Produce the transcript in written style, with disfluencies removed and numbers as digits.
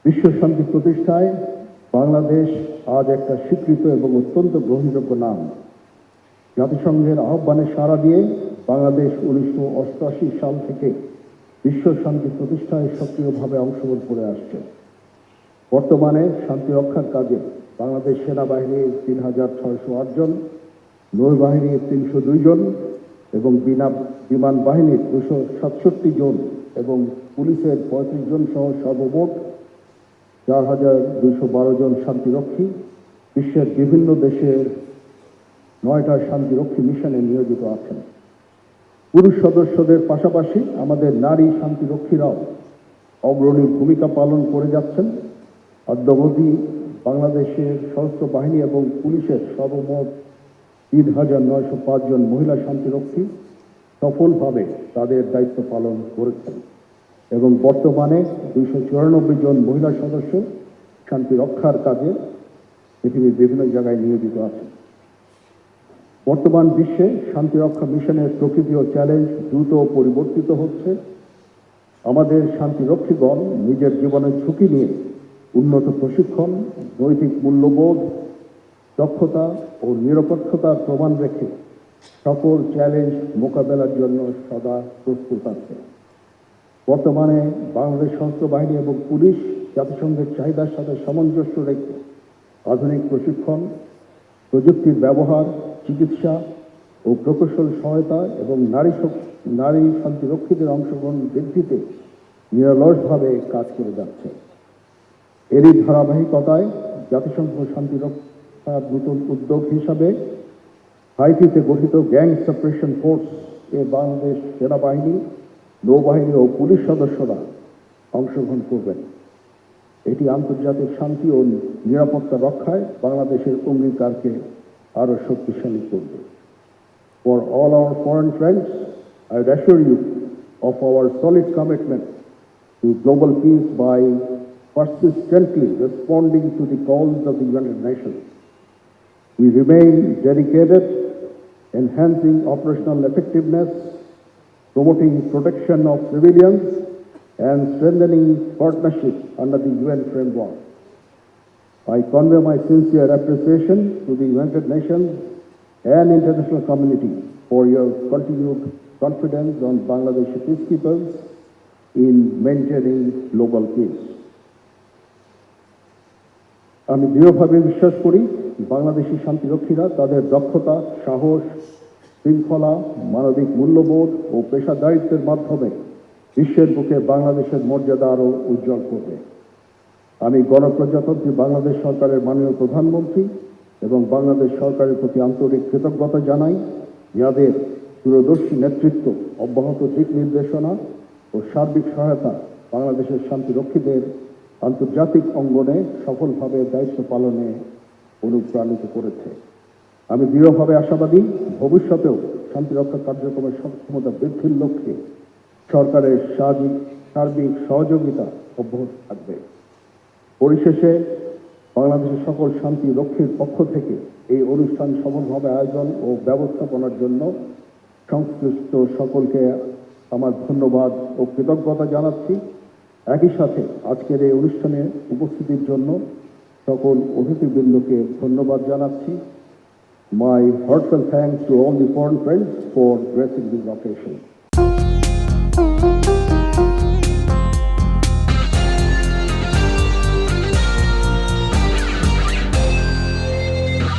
বিশ্ব শান্তি প্রতিষ্ঠায় বাংলাদেশ আজ একটা স্বীকৃত এবং অত্যন্ত গ্রহণযোগ্য নাম। জাতিসংঘের আহ্বানে সাড়া দিয়ে বাংলাদেশ 1988 সাল থেকে বিশ্ব শান্তি প্রতিষ্ঠায় সক্রিয়ভাবে অংশগ্রহণ করে আসছে। বর্তমানে শান্তি রক্ষার কাজে বাংলাদেশ সেনাবাহিনীর 3608 জন, নৌবাহিনীর 302 জন এবং বিমান বাহিনীর 267 জন এবং পুলিশের 35 জন সহ সর্বমোট 4212 জন শান্তিরক্ষী বিশ্বের বিভিন্ন দেশের 9টা শান্তিরক্ষী মিশনে নিয়োজিত আছেন। পুরুষ সদস্যদের পাশাপাশি আমাদের নারী শান্তিরক্ষীরাও অগ্রণী ভূমিকা পালন করে যাচ্ছেন। অদ্যাবধি বাংলাদেশের সশস্ত্র বাহিনী এবং পুলিশের সর্বমোট 3905 জন মহিলা শান্তিরক্ষী সফলভাবে তাদের দায়িত্ব পালন করেছেন এবং বর্তমানে 294 জন মহিলা সদস্য শান্তি রক্ষার কাজে পৃথিবীর বিভিন্ন জায়গায় নিয়োজিত আছেন। বর্তমান বিশ্বে শান্তিরক্ষা মিশনের প্রকৃতি ও চ্যালেঞ্জ দ্রুত পরিবর্তিত হচ্ছে। আমাদের শান্তিরক্ষীগণ নিজের জীবনের ঝুঁকি নিয়ে উন্নত প্রশিক্ষণ, নৈতিক মূল্যবোধ, দক্ষতা ও নিরপেক্ষতার প্রমাণ রেখে সকল চ্যালেঞ্জ মোকাবেলার জন্য সদা প্রস্তুত আছে। বর্তমানে বাংলাদেশ সশস্ত্র বাহিনী এবং পুলিশ জাতিসংঘের চাহিদার সাথে সামঞ্জস্য রেখে আধুনিক প্রশিক্ষণ, প্রযুক্তির ব্যবহার, চিকিৎসা ও প্রকৌশল সহায়তা এবং নারী শান্তিরক্ষীদের অংশগ্রহণ বৃদ্ধিতে নিরলসভাবে কাজ করে যাচ্ছে। এরই ধারাবাহিকতায় জাতিসংঘ শান্তিরক্ষার নতুন উদ্যোগ হিসাবে হাইতিতে গঠিত গ্যাং সাপ্রেশন ফোর্স এ বাংলাদেশ সেনাবাহিনী, নৌবাহিনী ও পুলিশ সদস্যরা অংশগ্রহণ করবেন। এটি আন্তর্জাতিক শান্তি ও নিরাপত্তা রক্ষায় বাংলাদেশের অঙ্গীকারকে আরও শক্তিশালী করবে। For all our foreign friends, I assure you of our solid commitment to global peace by persistently responding to the calls of the United Nations. We remain dedicated, enhancing operational effectiveness, promoting protection of civilians, and strengthening partnership under the UN framework. I convey my sincere appreciation to the United Nations and international community for your continued confidence on Bangladeshi peacekeepers in maintaining global peace. আমি দৃঢ়ভাবে বিশ্বাস করি বাংলাদেশি শান্তিরক্ষীরা তাদের দক্ষতা, সাহস, শৃঙ্খলা, মানবিক মূল্যবোধ ও পেশাদারিত্বের মাধ্যমে বিশ্বের বুকে বাংলাদেশের মর্যাদা আরও উজ্জ্বল করবে। আমি গণপ্রজাতন্ত্রী বাংলাদেশ সরকারের মাননীয় প্রধানমন্ত্রী এবং বাংলাদেশ সরকারের প্রতি আন্তরিক কৃতজ্ঞতা জানাই, যাদের দূরদর্শী নেতৃত্ব, অব্যাহত দিক নির্দেশনা ও সার্বিক সহায়তা বাংলাদেশের শান্তিরক্ষীদের আন্তর্জাতিক অঙ্গনে সফলভাবে দায়িত্ব পালনে অনুপ্রাণিত করেছে। আমি দৃঢ়ভাবে আশাবাদী ভবিষ্যতেও শান্তিরক্ষা কার্যক্রমের সক্ষমতা বৃদ্ধির লক্ষ্যে সরকারের সার্বিক সহযোগিতা অব্যাহত থাকবে। পরিশেষে বাংলাদেশের সকল শান্তি রক্ষীর পক্ষ থেকে এই অনুষ্ঠান সফলভাবে আয়োজন ও ব্যবস্থাপনার জন্য সংশ্লিষ্ট সকলকে আমার ধন্যবাদ ও কৃতজ্ঞতা জানাচ্ছি। একই সাথে আজকের এই অনুষ্ঠানে উপস্থিতির জন্য সকল অতিথিবৃন্দকে ধন্যবাদ জানাচ্ছি। My heartfelt thanks to all the foreign friends for gracing this occasion.